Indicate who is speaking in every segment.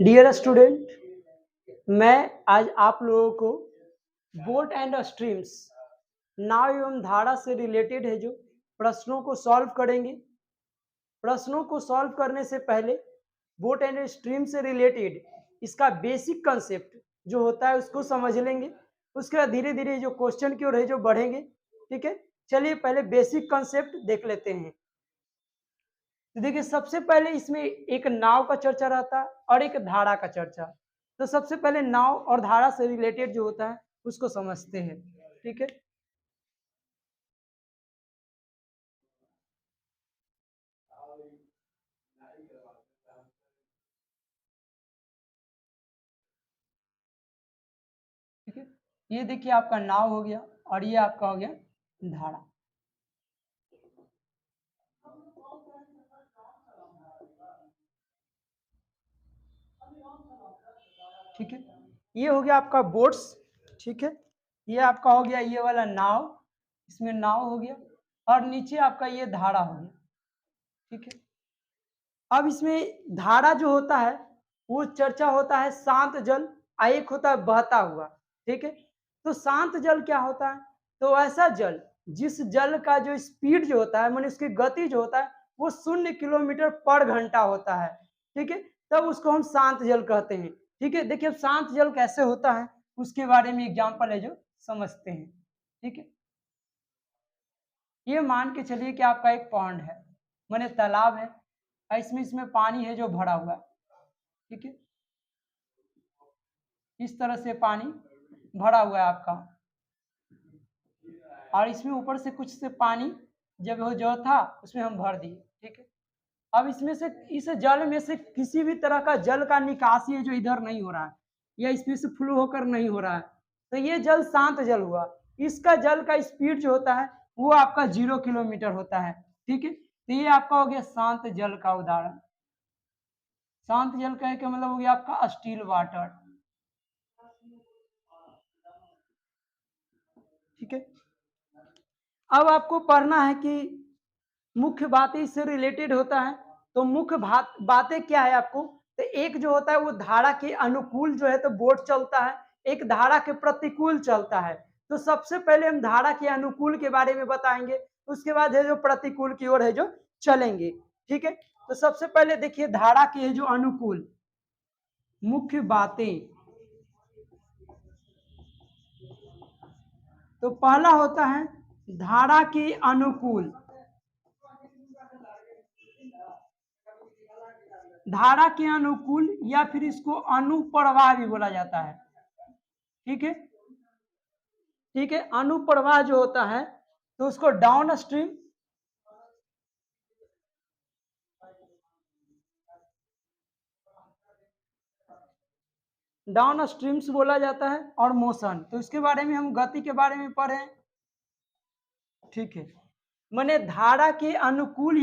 Speaker 1: Dear student, मैं आज आप लोगों को बोट एंड स्ट्रीम्स नाव एवं धारा से रिलेटेड है जो प्रश्नों को सॉल्व करेंगे। प्रश्नों को सॉल्व करने से पहले बोट एंड स्ट्रीम से रिलेटेड इसका बेसिक कंसेप्ट जो होता है उसको समझ लेंगे। उसके बाद धीरे धीरे जो क्वेश्चन की ओर है जो बढ़ेंगे। ठीक है, चलिए पहले बेसिक कंसेप्ट देख लेते हैं। तो देखिए, सबसे पहले इसमें एक नाव का चर्चा रहता है और एक धारा का चर्चा। तो सबसे पहले नाव और धारा से रिलेटेड जो होता है उसको समझते हैं। ठीक है, ठीक है। ये देखिए आपका नाव हो गया और ये आपका हो गया धारा। ठीक है, ये हो गया आपका बोट्स। ठीक है, ये आपका हो गया ये वाला नाव, इसमें नाव हो गया और नीचे आपका ये धारा हो गया। ठीक है, अब इसमें धारा जो होता है वो चर्चा होता है शांत जल, एक होता है बहता हुआ। ठीक है, तो शांत जल क्या होता है? तो ऐसा जल जिस जल का जो स्पीड जो होता है, माने उसकी गति जो होता है वो 0 किलोमीटर पर घंटा होता है। ठीक है, तब उसको हम शांत जल कहते हैं। ठीक है, देखिए अब शांत जल कैसे होता है उसके बारे में एग्जाम्पल है जो समझते हैं। ठीक है, ये मान के चलिए कि आपका एक पॉन्ड है, माने तालाब है और इसमें पानी है जो भरा हुआ है। ठीक है, इस तरह से पानी भरा हुआ है आपका और इसमें ऊपर से कुछ से पानी जब वो जो था उसमें हम भर दिए। ठीक है, अब इसमें से इस जल में से किसी भी तरह का जल का निकासी है जो इधर नहीं हो रहा है या इसमें से फ्लो होकर नहीं हो रहा है, तो ये जल शांत जल हुआ। इसका जल का स्पीड जो होता है वो आपका 0 किलोमीटर होता है। ठीक है, तो ये आपका हो गया शांत जल का उदाहरण। शांत जल का मतलब हो गया आपका स्टील वाटर। ठीक है, अब आपको पढ़ना है कि मुख्य बातें इससे रिलेटेड होता है। तो मुख्य बातें क्या है आपको? तो एक जो होता है वो धारा के अनुकूल जो है तो बोट चलता है, एक धारा के प्रतिकूल चलता है। तो सबसे पहले हम धारा के अनुकूल के बारे में बताएंगे, उसके बाद है जो प्रतिकूल की ओर है जो चलेंगे। ठीक है, तो सबसे पहले देखिए धारा के है जो अनुकूल मुख्य बातें। तो पहला होता है धारा के अनुकूल। धारा के अनुकूल या फिर इसको अनुप्रवाह भी बोला जाता है। ठीक है, ठीक है, अनुप्रवाह जो होता है तो उसको डाउन स्ट्रीम, डाउन स्ट्रीम्स बोला जाता है और मोशन। तो इसके बारे में हम गति के बारे में पढ़े। ठीक है, माने धारा के अनुकूल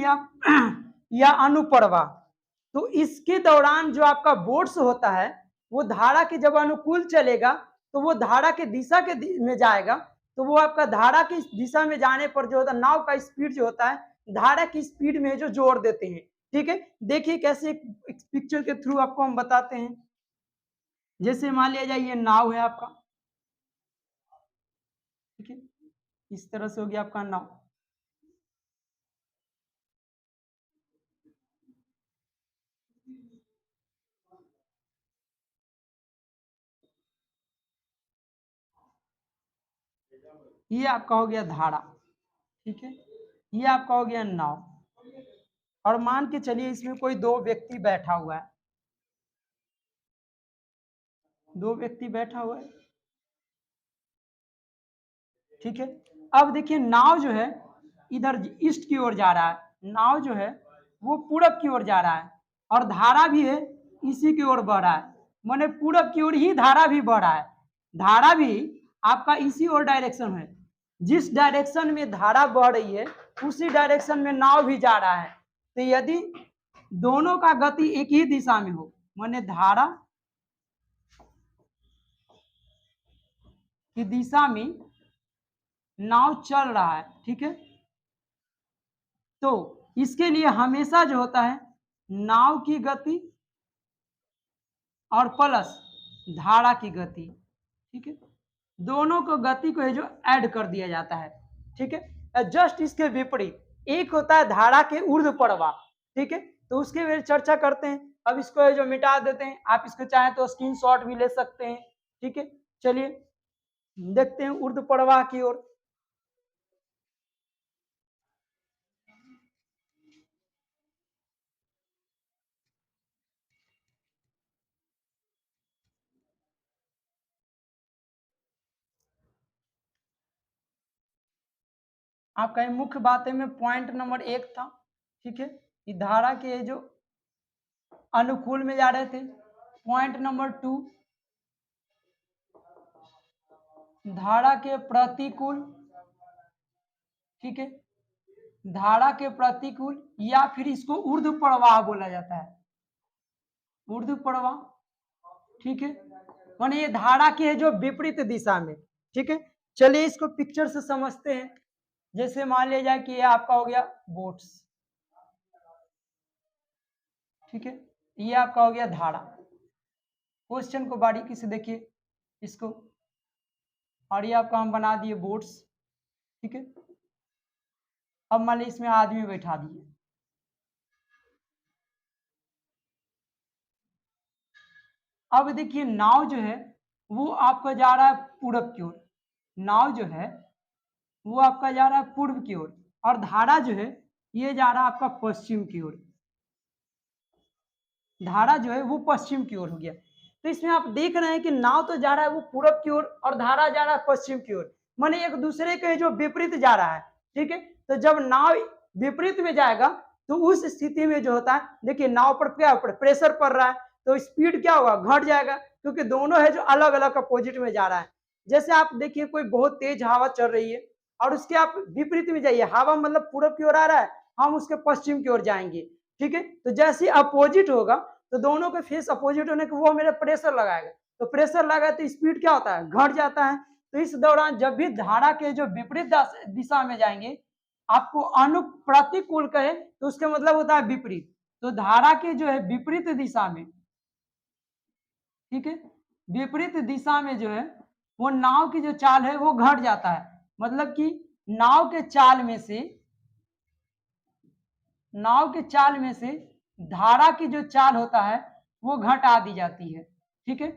Speaker 1: या अनुप्रवाह। तो इसके दौरान जो आपका बोट्स होता है वो धारा के जब अनुकूल चलेगा तो वो धारा के दिशा के में जाएगा। तो वो आपका धारा की दिशा में जाने पर जो होता है नाव का स्पीड जो होता है धारा की स्पीड में जो जोड़ देते हैं। ठीक है, देखिए कैसे एक पिक्चर के थ्रू आपको हम बताते हैं। जैसे मान लिया जाए ये नाव है आपका। ठीक है, इस तरह से हो गया आपका नाव। ये आपका हो गया धारा। ठीक है, ये आपका हो गया नाव। और मान के चलिए इसमें कोई दो व्यक्ति बैठा हुआ है, दो व्यक्ति बैठा हुआ है। ठीक है, अब देखिए नाव जो है इधर ईस्ट की ओर जा रहा है, नाव जो है वो पूरब की ओर जा रहा है और धारा भी है इसी की ओर बढ़ रहा है, माने पूरब की ओर ही धारा भी बढ़ रहा है। धारा भी आपका इसी ओर डायरेक्शन है, जिस डायरेक्शन में धारा बढ़ रही है उसी डायरेक्शन में नाव भी जा रहा है। तो यदि दोनों का गति एक ही दिशा में हो, माने धारा की दिशा में नाव चल रहा है। ठीक है, तो इसके लिए हमेशा जो होता है नाव की गति और प्लस धारा की गति, ठीक है, दोनों को गति को है जो ऐड कर दिया जाता है, ठीक है। जस्ट इसके विपरीत एक होता है धारा के ऊर्ध्व प्रवाह, ठीक है, तो उसके बारे में चर्चा करते हैं। अब इसको है जो मिटा देते हैं, आप इसको चाहें तो स्क्रीनशॉट भी ले सकते हैं, ठीक है। चलिए देखते हैं ऊर्ध्व प्रवाह की ओर। आपका ये मुख्य बातें में पॉइंट नंबर 1 था, ठीक है, कि धारा के जो अनुकूल में जा रहे थे। पॉइंट नंबर 2, धारा के प्रतिकूल, ठीक है, धारा के प्रतिकूल या फिर इसको ऊर्ध्व प्रवाह बोला जाता है, ऊर्ध्व प्रवाह, ठीक है, माने ये धारा की है जो विपरीत दिशा में, ठीक है। चलिए इसको पिक्चर से समझते हैं। जैसे मान लिया जाए कि ये आपका हो गया बोट्स, ठीक है, ये आपका हो गया धारा। क्वेश्चन को बारीकी से देखिए इसको, और ये आपका हम बना दिए बोट्स, ठीक है। अब मान लीजिए इसमें आदमी बैठा दिए, अब देखिए नाव जो है वो आपका जा रहा है पूरब की ओर, नाव जो है वो आपका जा रहा है पूर्व की ओर, और धारा जो है ये जा रहा है आपका पश्चिम की ओर, धारा जो है वो पश्चिम की ओर हो गया। तो इसमें आप देख रहे हैं कि नाव तो जा रहा है वो पूरब की ओर और धारा जा रहा है पश्चिम की ओर, माने एक दूसरे के जो विपरीत जा रहा है, ठीक है। तो जब नाव विपरीत में जाएगा तो उस स्थिति में जो होता है, देखिए नाव पर क्या प्रेशर पड़ रहा है, तो स्पीड क्या होगा, घट जाएगा, क्योंकि दोनों है जो अलग अलग अपोजिट में जा रहा है। जैसे आप देखिए कोई बहुत तेज हवा चल रही है और उसके आप विपरीत में जाइए, हवा मतलब पूरब की ओर आ रहा है, हम उसके पश्चिम की ओर जाएंगे, ठीक है। तो जैसे अपोजिट होगा तो दोनों के फेस अपोजिट होने के वो मेरे प्रेशर लगाएगा, तो प्रेशर लगा तो स्पीड क्या होता है, घट जाता है। तो इस दौरान जब भी धारा के जो विपरीत दिशा में जाएंगे, आपको अनुप्रतिकूल कहे तो उसका मतलब होता है विपरीत, तो धारा के जो है विपरीत दिशा में, ठीक है, विपरीत दिशा में जो है वो नाव की जो चाल है वो घट जाता है, मतलब कि नाव के चाल में से, नाव के चाल में से धारा की जो चाल होता है वो घटा दी जाती है, ठीक है।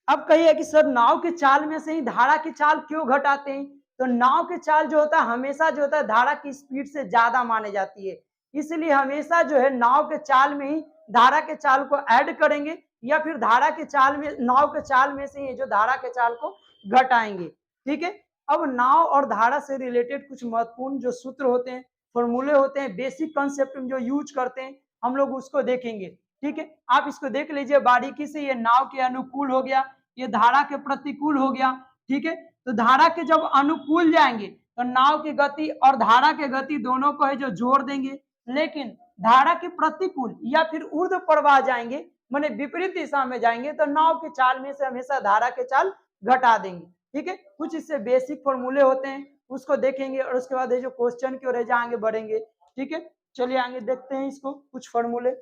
Speaker 1: अब कहिए कि सर नाव के चाल में से ही धारा की चाल क्यों घटाते हैं, तो नाव के चाल जो होता है हमेशा जो होता है धारा की स्पीड से ज्यादा माने जाती है, इसलिए हमेशा जो है नाव के चाल में ही धारा के चाल को ऐड करेंगे, या फिर धारा के चाल में, नाव के चाल में से ही जो धारा के चाल को घटाएंगे, ठीक है। अब नाव और धारा से रिलेटेड कुछ महत्वपूर्ण जो सूत्र होते हैं, फॉर्मूले होते हैं, बेसिक कंसेप्ट जो यूज करते हैं, हम लोग उसको देखेंगे, ठीक है। आप इसको देख लीजिए बारीकी से, ये नाव के अनुकूल हो गया, ये धारा के प्रतिकूल हो गया, ठीक है। तो धारा के जब अनुकूल जाएंगे तो नाव की गति और धारा की गति दोनों को है जो जोड़ देंगे, लेकिन धारा के प्रतिकूल या फिर ऊर्ध्व प्रवाह जाएंगे, माने विपरीत दिशा में जाएंगे, तो नाव के चाल में से हमेशा धारा के चाल घटा देंगे, ठीक है। कुछ इससे बेसिक फॉर्मूले होते हैं, उसको देखेंगे और उसके बाद जो क्वेश्चन की ओर आगे बढ़ेंगे, ठीक है। चलिए आगे देखते हैं इसको कुछ फॉर्मूले।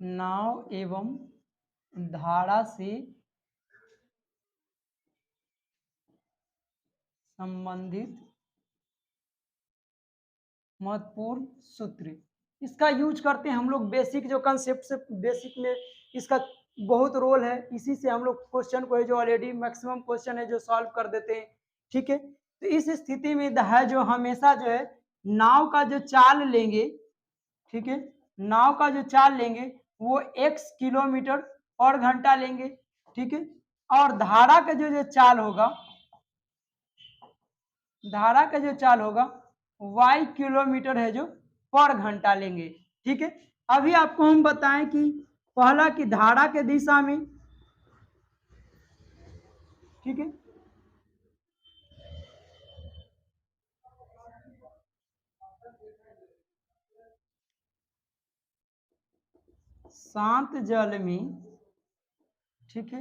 Speaker 1: नाव एवं धारा से संबंधित महत्वपूर्ण सूत्र, इसका यूज करते हैं हम लोग बेसिक जो कंसेप्ट से, बेसिक में इसका बहुत रोल है, इसी से हम लोग क्वेश्चन को है जो ऑलरेडी मैक्सिमम क्वेश्चन है जो सॉल्व कर देते हैं, ठीक है। तो इस स्थिति में है जो हमेशा जो है नाव का जो चाल लेंगे, ठीक है, नाव का जो चाल लेंगे वो x किलोमीटर और घंटा लेंगे, ठीक है। और धारा का जो चाल होगा, धारा का जो चाल होगा y किलोमीटर है जो पर घंटा लेंगे, ठीक है। अभी आपको हम बताएं कि पहला कि धारा के दिशा में, ठीक है, शांत जल में ठीक है,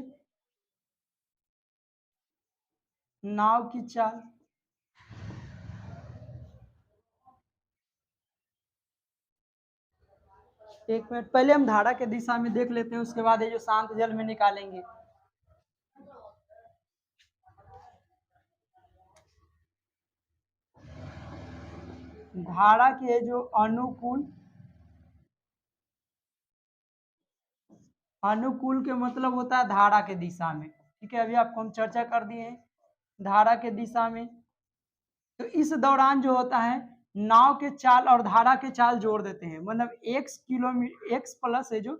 Speaker 1: नाव की चाल, एक मिनट पहले हम धारा के दिशा में देख लेते हैं, उसके बाद ये जो शांत जल में निकालेंगे। धारा के जो अनुकूल के मतलब होता है धारा के दिशा में। ठीक है, अभी आपको हम चर्चा कर दिए हैं धारा के दिशा में। तो इस दौरान जो होता है नाव के चाल और धारा के चाल जोड़ देते हैं, मतलब x प्लस है जो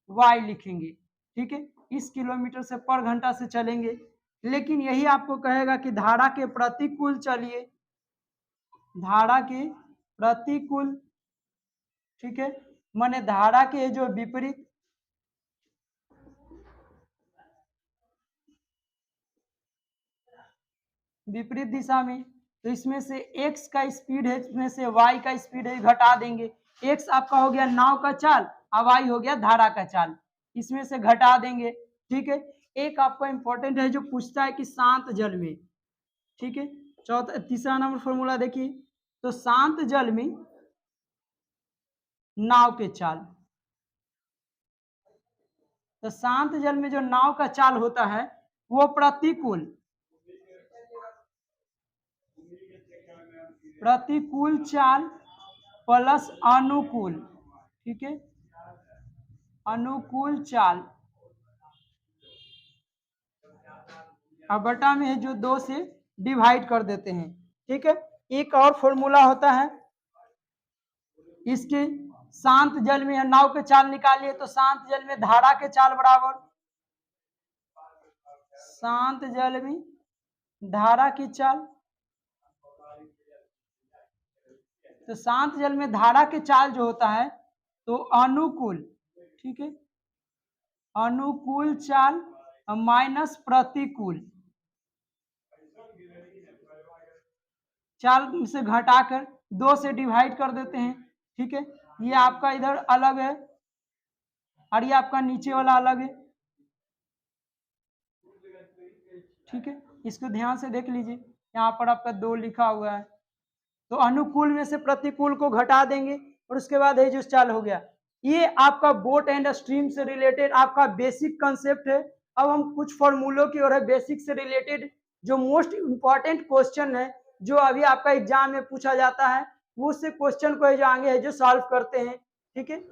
Speaker 1: y लिखेंगे। ठीक है, इस किलोमीटर से पर घंटा से चलेंगे, लेकिन यही आपको कहेगा कि धारा के प्रतिकूल चलिए, धारा के प्रतिकूल। ठीक है, माने धारा के जो विपरीत विपरीत दिशा में, तो इसमें से x का स्पीड है, इसमें से y का स्पीड है, घटा देंगे। x आपका हो गया नाव का चाल और y हो गया धारा का चाल, इसमें से घटा देंगे। ठीक है, एक आपका इंपॉर्टेंट है जो पूछता है कि शांत जल में। ठीक है, तीसरा नंबर फॉर्मूला देखिए, तो शांत जल में नाव के चाल, तो शांत जल में जो नाव का चाल होता है वो प्रतिकूल चाल प्लस अनुकूल। ठीक है, अनुकूल चाल और बटा में है जो 2 से डिवाइड कर देते हैं। ठीक है, एक और फॉर्मूला होता है इसके, शांत जल में नाव के चाल निकालिए, तो शांत जल में धारा के चाल बराबर शांत जल में धारा की चाल, तो शांत जल में धारा के चाल जो होता है तो अनुकूल। ठीक है, अनुकूल चाल माइनस प्रतिकूल चाल से घटाकर 2 से डिवाइड कर देते हैं। ठीक है, ये आपका इधर अलग है और ये आपका नीचे वाला अलग है। ठीक है, इसको ध्यान से देख लीजिए, यहाँ पर आपका 2 लिखा हुआ है, तो अनुकूल में से प्रतिकूल को घटा देंगे और उसके बाद ये जो चाल हो गया। ये आपका बोट एंड स्ट्रीम से रिलेटेड आपका बेसिक कंसेप्ट है। अब हम कुछ फॉर्मूलों की ओर है, बेसिक से रिलेटेड जो मोस्ट इंपॉर्टेंट क्वेश्चन है जो अभी आपका एग्जाम में पूछा जाता है, वो उससे क्वेश्चन को जो आगे है जो सॉल्व करते हैं। ठीक है,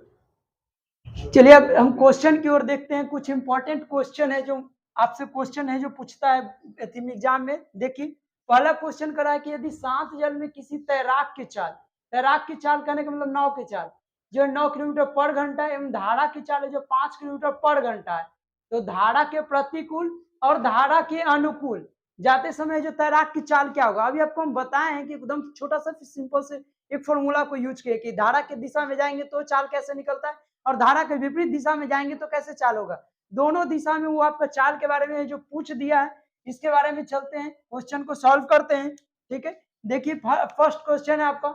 Speaker 1: चलिए अब हम क्वेश्चन की ओर देखते हैं। कुछ इंपॉर्टेंट क्वेश्चन है जो आपसे क्वेश्चन है जो पूछता है एग्जाम में। देखिए, पहला क्वेश्चन करा है कि यदि शांत जल में किसी तैराक की चाल कहने का मतलब नाव की चाल जो 9 किलोमीटर पर घंटा है, एवं धारा की चाल है जो 5 किलोमीटर पर घंटा है, तो धारा के प्रतिकूल और धारा के अनुकूल जाते समय जो तैराक की चाल क्या होगा। अभी आपको हम बताए हैं कि एकदम छोटा सा सिंपल से एक फॉर्मूला को यूज किए कि धारा की दिशा में जाएंगे तो चाल कैसे निकलता है और धारा के विपरीत दिशा में जाएंगे तो कैसे चाल होगा। दोनों दिशा में वो आपका चाल के बारे में जो पूछ दिया है, इसके बारे में चलते हैं, क्वेश्चन को सॉल्व करते हैं। ठीक है, देखिए फर्स्ट क्वेश्चन है आपका,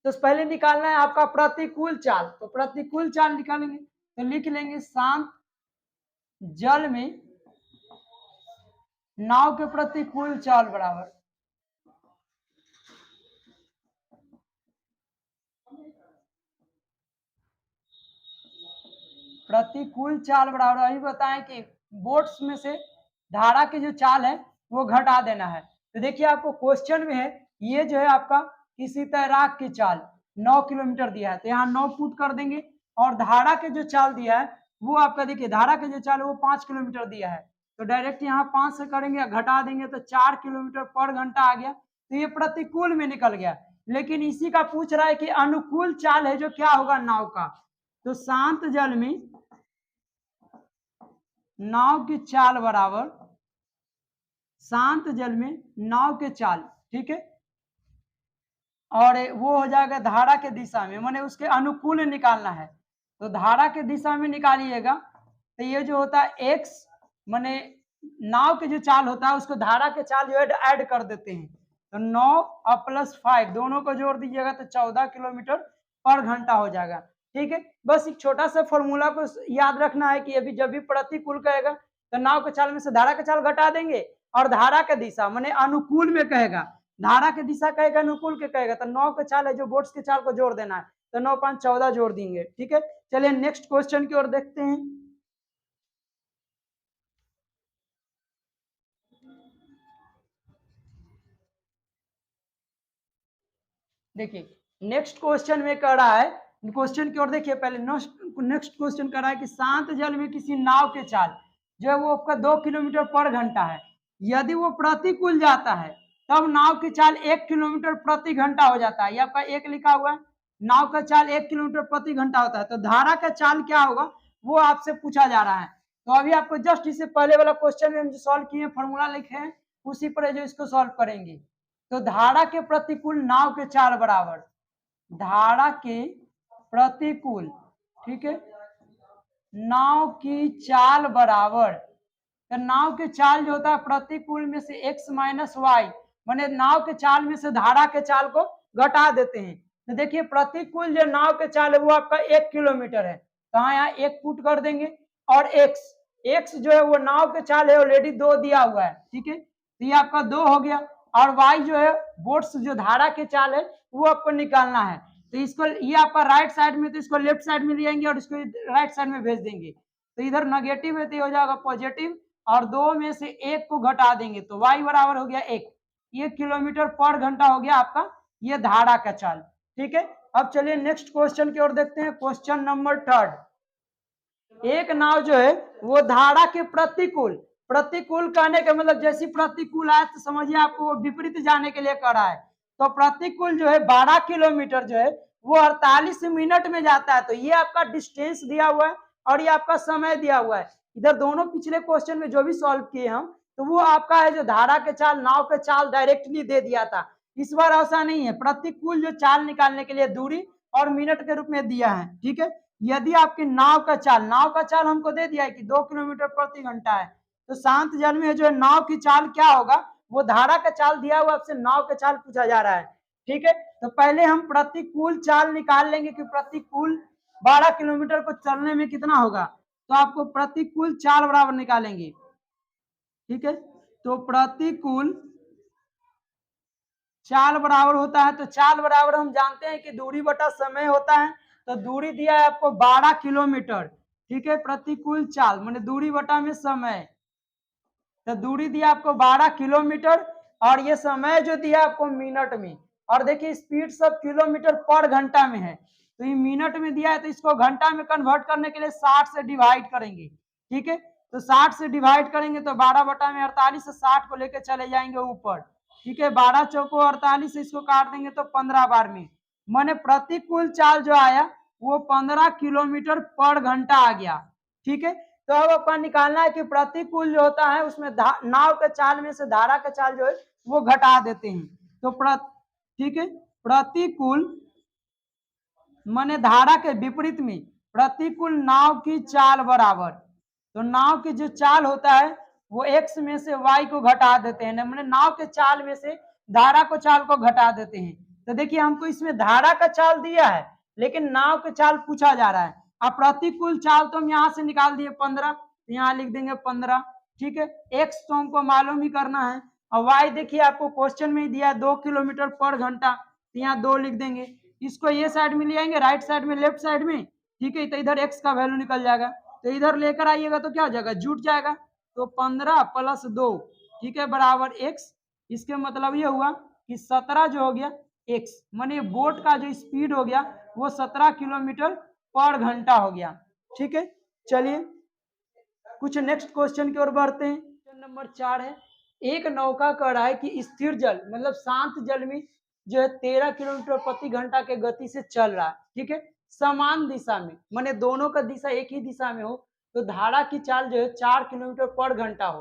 Speaker 1: तो पहले निकालना है आपका प्रतिकूल चाल, तो प्रतिकूल चाल निकालेंगे तो लिख लेंगे शांत जल में नाव के प्रतिकूल चाल बराबर प्रतिकूल चाल बराबर, अभी बताएं कि बोट्स में से धारा की जो चाल है वो घटा देना है। तो देखिए आपको क्वेश्चन में है ये जो है आपका किसी तैराक की चाल 9 किलोमीटर दिया है, तो यहाँ 9 पुट कर देंगे और धारा के जो चाल दिया है वो आपका देखिए धारा के जो चाल है वो 5 किलोमीटर दिया है, तो डायरेक्ट यहाँ 5 से करेंगे घटा देंगे तो 4 किलोमीटर पर घंटा आ गया, तो ये प्रतिकूल में निकल गया। लेकिन इसी का पूछ रहा है कि अनुकूल चाल है जो क्या होगा नाव का, तो शांत जल में नाव की चाल बराबर शांत जल में नाव के चाल। ठीक है, और वो हो जाएगा धारा के दिशा में, माने उसके अनुकूल निकालना है, तो धारा के दिशा में निकालिएगा तो ये जो होता है x माने नाव के जो चाल होता है उसको धारा के चाल जो है ऐड कर देते हैं, तो 9 और +5 दोनों को जोड़ दीजिएगा तो 14 किलोमीटर पर घंटा हो जाएगा। ठीक है, बस एक छोटा सा फॉर्मूला को याद रखना है कि अभी जब भी प्रतिकूल कहेगा तो नाव के चाल में से धारा का चाल घटा देंगे, और धारा का दिशा माने अनुकूल में कहेगा, धारा की दिशा कहेगा अनुकूल के कहेगा तो नाव के चाल है जो बोट्स के चाल को जोड़ देना है, तो 9 5 14 जोड़ देंगे। ठीक है, चलिए नेक्स्ट क्वेश्चन की ओर देखते हैं। देखिए नेक्स्ट क्वेश्चन में कह रहा है, क्वेश्चन की ओर देखिए पहले। नेक्स्ट क्वेश्चन कह रहा है कि शांत जल में किसी नाव के चाल जो है वो आपका 2 किलोमीटर पर घंटा है, यदि वो प्रतिकूल जाता है तब नाव की चाल 1 किलोमीटर प्रति घंटा हो जाता है। ये आपका एक लिखा हुआ है, नाव का चाल 1 किलोमीटर प्रति घंटा होता है, तो धारा का चाल क्या होगा वो आपसे पूछा जा रहा है। तो अभी आपको जस्ट इससे पहले वाला क्वेश्चन में हम जो सॉल्व किए फॉर्मूला लिखे हैं उसी पर जो इसको सॉल्व करेंगे। तो धारा के प्रतिकूल नाव के चाल बराबर धारा के प्रतिकूल, ठीक है, नाव की चाल बराबर, तो नाव के चाल जो होता है प्रतिकूल में से x माइनस वाई, माने नाव के चाल में से धारा के चाल को घटा देते हैं। तो देखिए प्रतिकूल जो नाव के चाल है वो आपका 1 किलोमीटर है, तो हाँ यहाँ 1 पुट कर देंगे, और x जो है वो नाव के चाल है ऑलरेडी 2 दिया हुआ है। ठीक है, तो ये आपका 2 हो गया, और y जो है बोट्स जो धारा के चाल है वो आपको निकालना है। तो इसको ये आपका राइट साइड में, तो इसको लेफ्ट साइड में ले आएंगे और इसको राइट साइड में भेज देंगे, तो इधर नेगेटिव है तो हो जाएगा पॉजिटिव, और 2 में से 1 को घटा देंगे तो y बराबर हो गया 1। ये किलोमीटर पर घंटा हो गया आपका ये धारा का चाल। ठीक है, अब चलिए नेक्स्ट क्वेश्चन की ओर देखते हैं। क्वेश्चन नंबर 3, एक नाव जो है वो धारा के प्रतिकूल, प्रतिकूल कहने का मतलब जैसी प्रतिकूल आए तो समझिए आपको वो विपरीत जाने के लिए कर रहा है, तो प्रतिकूल जो है 12 किलोमीटर जो है वो 48 मिनट में जाता है। तो ये आपका डिस्टेंस दिया हुआ है और ये आपका समय दिया हुआ है। इधर दोनों पिछले क्वेश्चन में जो भी सॉल्व किए हम तो वो आपका है जो धारा के चाल, नाव के चाल डायरेक्टली दे दिया था। इस बार ऐसा नहीं है, प्रतिकूल जो चाल निकालने के लिए दूरी और मिनट के रूप में दिया है। ठीक है, यदि आपकी नाव का चाल हमको दे दिया है कि 2 किलोमीटर प्रति घंटा है, तो शांत जल में जो है नाव की चाल क्या होगा वो धारा का चाल दिया हुआ, आपसे नाव का चाल पूछा जा रहा है। ठीक है, तो पहले हम प्रतिकूल चाल निकाल लेंगे कि प्रतिकूल 12 किलोमीटर को चलने में कितना होगा, तो आपको प्रतिकूल चाल बराबर निकालेंगे। ठीक है, तो प्रतिकूल चाल बराबर होता है, तो चाल बराबर हम जानते हैं कि दूरी बटा समय होता है, तो दूरी दिया है आपको 12 किलोमीटर। ठीक है, प्रतिकूल चाल माने दूरी बटा में समय, तो दूरी दिया आपको 12 किलोमीटर, और ये समय जो दिया आपको मिनट में, और देखिए स्पीड सब किलोमीटर पर घंटा में है, तो ये मिनट में दिया है तो इसको घंटा में कन्वर्ट करने के लिए 60 से डिवाइड करेंगे। ठीक है, तो 60 से डिवाइड करेंगे तो 12 बटा में 48 से 60 को लेकर चले जाएंगे ऊपर। ठीक है, 12 चौको 48, इसको काट देंगे तो 15 बार में, माने प्रतिकूल चाल जो आया वो 15 किलोमीटर पर घंटा आ गया। ठीक है, तो अब अपन निकालना है कि प्रतिकूल जो होता है उसमें नाव के चाल में से धारा का चाल जो है वो घटा देते हैं। तो ठीक है, प्रतिकूल माने धारा के विपरीत में प्रतिकूल नाव की चाल बराबर, तो नाव की जो चाल होता है वो x में से y को घटा देते हैं, मैंने नाव के चाल में से धारा को चाल को घटा देते हैं। तो देखिए हमको इसमें धारा का चाल दिया है लेकिन नाव का चाल पूछा जा रहा है। अब प्रतिकूल चाल तो हम यहाँ से निकाल दिए 15, यहाँ लिख देंगे 15। ठीक है, x तो हमको मालूम ही करना है, और y देखिए आपको क्वेश्चन में ही दिया है 2 किलोमीटर पर घंटा, तो यहाँ 2 लिख देंगे। इसको ये साइड में ले आएंगे, राइट साइड में, लेफ्ट साइड में। ठीक है, तो इधर x का वैल्यू निकल जाएगा, तो इधर लेकर आइएगा तो क्या हो जाएगा, जुट जाएगा, तो 15 + 2, ठीक है, बराबर x। इसके मतलब ये हुआ कि 17 जो हो गया x, माने बोट का जो स्पीड हो गया वो 17 किलोमीटर पर घंटा हो गया। ठीक है, चलिए कुछ नेक्स्ट क्वेश्चन की ओर बढ़ते हैं। क्वेश्चन नंबर 4 है, एक नौका कह रहा है कि स्थिर जल मतलब शांत जल में जो है 13 किलोमीटर प्रति घंटा के गति से चल रहा है। ठीक है, समान दिशा में, माने दोनों का दिशा एक ही दिशा में हो, तो धारा की चाल जो है 4 किलोमीटर पर घंटा हो,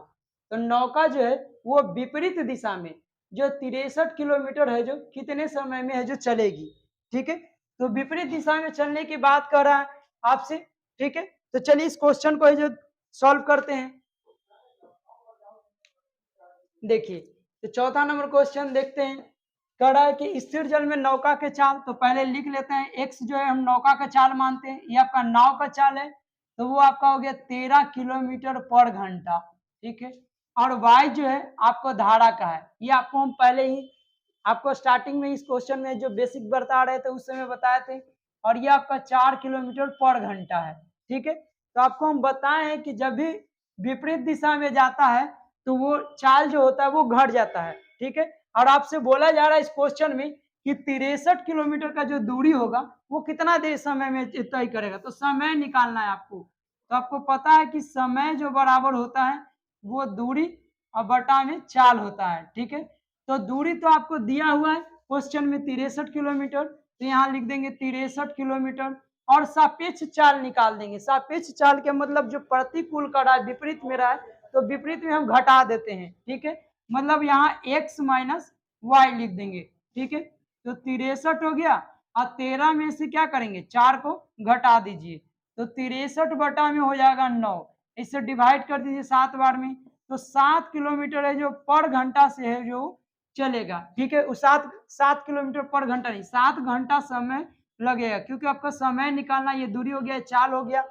Speaker 1: तो नौका जो है वो विपरीत दिशा में जो 63 किलोमीटर है जो कितने समय में है जो चलेगी। ठीक है, तो विपरीत दिशा में चलने की बात कर रहा है आपसे। ठीक है, तो चलिए इस क्वेश्चन को जो सॉल्व करते हैं। देखिए तो चौथा नंबर क्वेश्चन देखते हैं। कह रहा है कि स्थिर जल में नौका के चाल, तो पहले लिख लेते हैं। एक्स जो है हम नौका का चाल मानते हैं, ये आपका नाव का चाल है, तो वो आपका हो गया 13 किलोमीटर पर घंटा, ठीक है। और वाई जो है आपको धारा का है, ये आपको हम पहले ही आपको स्टार्टिंग में इस क्वेश्चन में जो बेसिक बता रहे थे उस समय बताए थे, और ये आपका 4 किलोमीटर पर घंटा है, ठीक है। तो आपको हम बताए हैं कि जब भी विपरीत दिशा में जाता है तो वो चाल जो होता है वो घट जाता है, ठीक है। और आपसे बोला जा रहा है इस क्वेश्चन में कि 63 किलोमीटर का जो दूरी होगा वो कितना देर समय में तय करेगा, तो समय निकालना है आपको। तो आपको पता है कि समय जो बराबर होता है वो दूरी और बटा में चाल होता है, ठीक है। तो दूरी तो आपको दिया हुआ है क्वेश्चन में 63 किलोमीटर, तो यहाँ लिख देंगे 63 किलोमीटर, और सापेक्ष चाल निकाल देंगे। सापेक्ष चाल के मतलब जो प्रतिकूल कर रहा है, विपरीत में रहा है, तो विपरीत में हम घटा देते हैं, ठीक है। मतलब यहाँ x माइनस वाई लिख देंगे, ठीक है। तो 63 हो गया, और 13 में से क्या करेंगे, 4 को घटा दीजिए, तो 63 बटा में हो जाएगा 9, इससे डिवाइड कर दीजिए 7 बार में, तो 7 किलोमीटर है जो पर घंटा से है जो चलेगा, ठीक है। 7 किलोमीटर पर घंटा नहीं, 7 घंटा समय लगेगा, क्योंकि आपका समय निकालना, ये दूरी हो गया, चाल हो गया,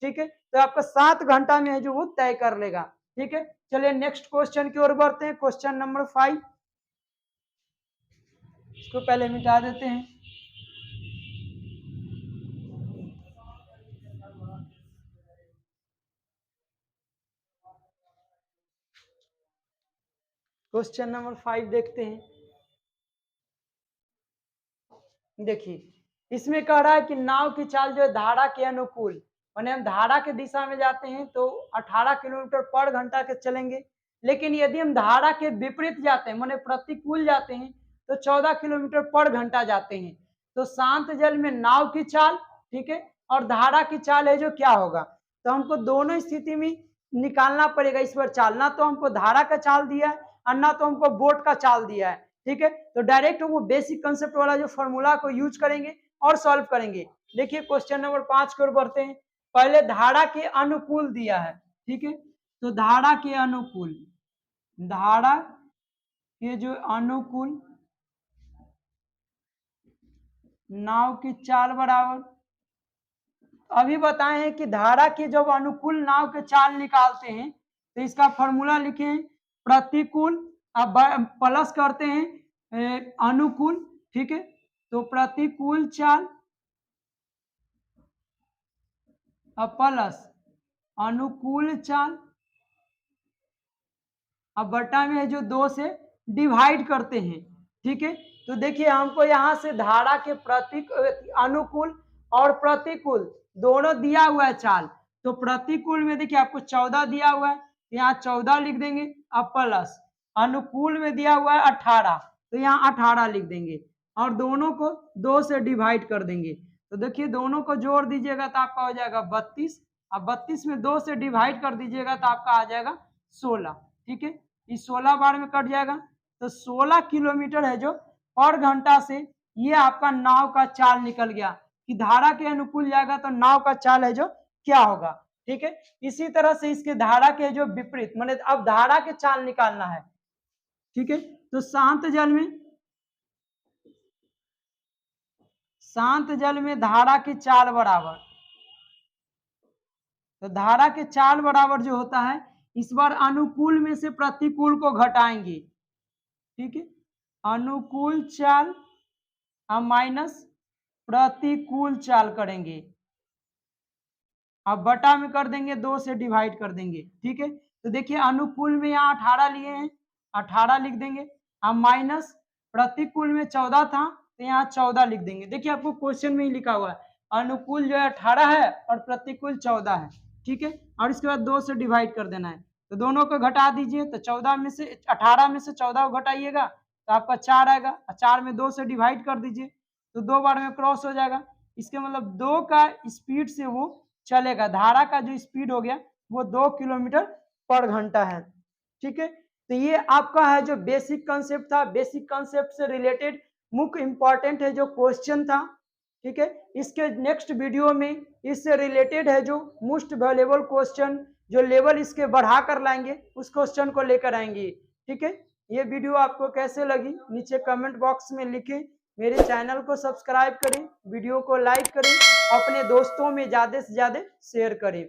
Speaker 1: ठीक है। तो आपका 7 घंटा में है जो वो तय कर लेगा, ठीक है। चलिए नेक्स्ट क्वेश्चन की ओर बढ़ते हैं, क्वेश्चन नंबर 5, इसको पहले मिटा देते हैं। क्वेश्चन नंबर 5 देखते हैं। देखिए इसमें कह रहा है कि नाव की चाल जो है धारा के अनुकूल, माने हम धारा के दिशा में जाते हैं तो 18 किलोमीटर पर घंटा के चलेंगे, लेकिन यदि हम धारा के विपरीत जाते हैं, माने प्रतिकूल जाते हैं, तो 14 किलोमीटर पर घंटा जाते हैं। तो शांत जल में नाव की चाल, ठीक है, और धारा की चाल है जो क्या होगा, तो हमको दोनों स्थिति में निकालना पड़ेगा इस बार चाल, ना तो हमको धारा का चाल दिया है और ना तो हमको बोट का चाल दिया है, ठीक है। तो डायरेक्ट वो बेसिक कंसेप्ट वाला जो फॉर्मूला को यूज करेंगे और सॉल्व करेंगे। देखिए क्वेश्चन नंबर 5 की ओर बढ़ते हैं। पहले धारा के अनुकूल दिया है, ठीक है, तो धारा के अनुकूल, धारा के जो अनुकूल नाव की चाल बराबर, अभी बताए हैं कि धारा के जब अनुकूल नाव के चाल निकालते हैं तो इसका फॉर्मूला लिखे, प्रतिकूल अब प्लस करते हैं अनुकूल, ठीक है। तो प्रतिकूल चाल अब प्लस अनुकूल चाल, अब बटा में है जो 2 से डिवाइड करते हैं, ठीक है। तो देखिए हमको यहाँ से धारा के अनुकूल और प्रतिकूल दोनों दिया हुआ है चाल, तो प्रतिकूल में देखिए आपको 14 दिया हुआ है, यहाँ 14 लिख देंगे, अब प्लस अनुकूल में दिया हुआ है 18, तो यहाँ 18 लिख देंगे, और दोनों को 2 से डिवाइड कर देंगे। तो देखिए दोनों को जोड़ दीजिएगा तो आपका हो जाएगा 32, अब 32 में 2 से डिवाइड कर दीजिएगा तो आपका आ जाएगा 16, ठीक है। इस 16 बार में कट जाएगा, तो 16 किलोमीटर है जो पर घंटा से ये आपका नाव का चाल निकल गया, कि धारा के अनुकूल जाएगा तो नाव का चाल है जो क्या होगा, ठीक है। इसी तरह से इसके धारा के जो विपरीत, माने अब धारा के चाल निकालना है, ठीक है। तो शांत जल में धारा की चाल बराबर, तो धारा के चाल बराबर जो होता है, इस बार अनुकूल में से प्रतिकूल को घटाएंगे, ठीक है, अनुकूल चाल हम माइनस प्रतिकूल चाल करेंगे, अब बटा में कर देंगे, 2 से डिवाइड कर देंगे, ठीक है। तो देखिए अनुकूल में यहाँ 18 लिए हैं, 18 लिख देंगे, अब माइनस प्रतिकूल में 14 था तो यहाँ 14 लिख देंगे। देखिए आपको क्वेश्चन में ही लिखा हुआ है अनुकूल जो है 18 है और प्रतिकूल 14 है, ठीक है, और इसके बाद 2 से डिवाइड कर देना है, तो दोनों को घटा दीजिए, तो 14 में से 18 में से 14 को घटाइएगा तो आपका 4 आएगा, 4 में 2 से डिवाइड कर दीजिए तो 2 बार में क्रॉस हो जाएगा, इसके मतलब 2 का स्पीड से वो चलेगा, धारा का जो स्पीड हो गया वो 2 किलोमीटर पर घंटा है, ठीक है। तो ये आपका है जो बेसिक कंसेप्ट था, बेसिक कंसेप्ट से रिलेटेड मुख्य इंपॉर्टेंट है जो क्वेश्चन था, ठीक है। इसके नेक्स्ट वीडियो में इससे रिलेटेड है जो मोस्ट वैल्यूएबल क्वेश्चन, जो लेवल इसके बढ़ा कर लाएंगे उस क्वेश्चन को लेकर आएंगे, ठीक है। ये वीडियो आपको कैसे लगी नीचे कमेंट बॉक्स में लिखें। मेरे चैनल को सब्सक्राइब करें, वीडियो को लाइक करें, अपने दोस्तों में ज़्यादा से ज़्यादा शेयर करें।